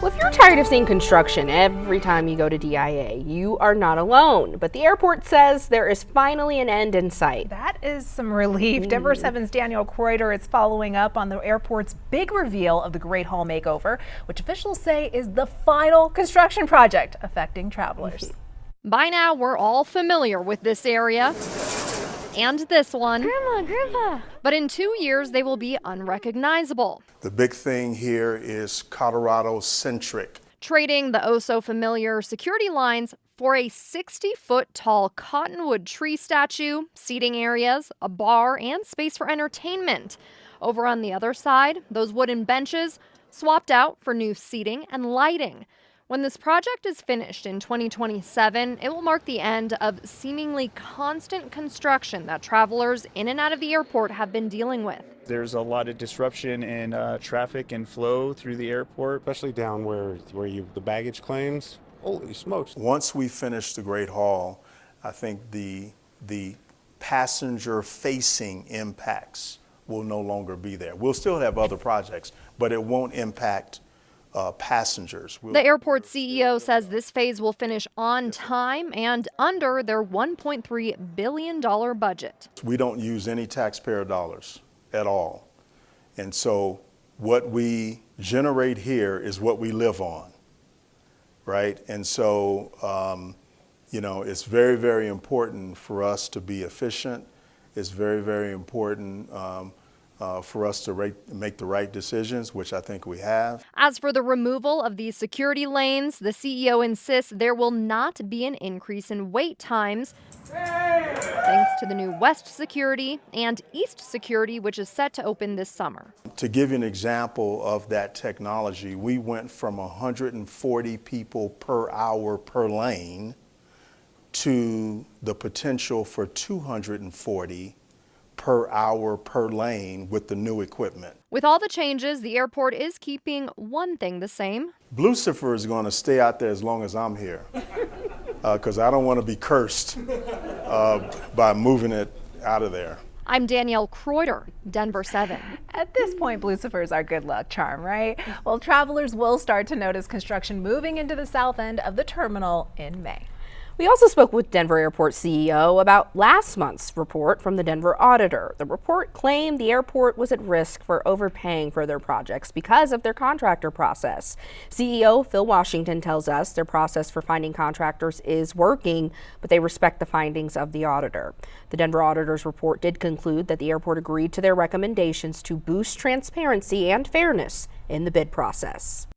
Well, if you're tired of seeing construction every time you go to DIA, you are not alone. But the airport says there is finally an end in sight. That is some relief. Denver 7's Daniel Kreuter is following up on the airport's big reveal of the Great Hall makeover, which officials say is the final construction project affecting travelers. By now, we're all familiar with this area and this one. Grandma. But in 2 years, they will be unrecognizable. The big thing here is Colorado-centric. Trading the oh-so-familiar security lines for a 60-foot tall cottonwood tree statue, seating areas, a bar, and space for entertainment. Over on the other side, those wooden benches swapped out for new seating and lighting. When this project is finished in 2027, it will mark the end of seemingly constant construction that travelers in and out of the airport have been dealing with. There's a lot of disruption in traffic and flow through the airport. Especially down where the baggage claims. Holy smokes. Once we finish the Great Hall, I think the passenger-facing impacts will no longer be there. We'll still have other projects, but it won't impact passengers. The airport CEO says this phase will finish on time and under their $1.3 billion budget. We don't use any taxpayer dollars at all. And so what we generate here is what we live on, right? And so, it's very, very important for us to be efficient. It's very, very important for us to make the right decisions, which I think we have. As for the removal of these security lanes, the CEO insists there will not be an increase in wait times, thanks to the new West Security and East Security, which is set to open this summer. To give you an example of that technology, we went from 140 people per hour per lane to the potential for 240 per hour per lane with the new equipment. With all the changes, the airport is keeping one thing the same. Lucifer is going to stay out there as long as I'm here because I don't want to be cursed by moving it out of there. I'm Danielle Kreuter, Denver 7. At this point, Lucifers are good luck charm, right? Well, travelers will start to notice construction moving into the south end of the terminal in May. We also spoke with Denver Airport CEO about last month's report from the Denver auditor. The report claimed the airport was at risk for overpaying for their projects because of their contractor process. CEO Phil Washington tells us their process for finding contractors is working, but they respect the findings of the auditor. The Denver auditor's report did conclude that the airport agreed to their recommendations to boost transparency and fairness in the bid process.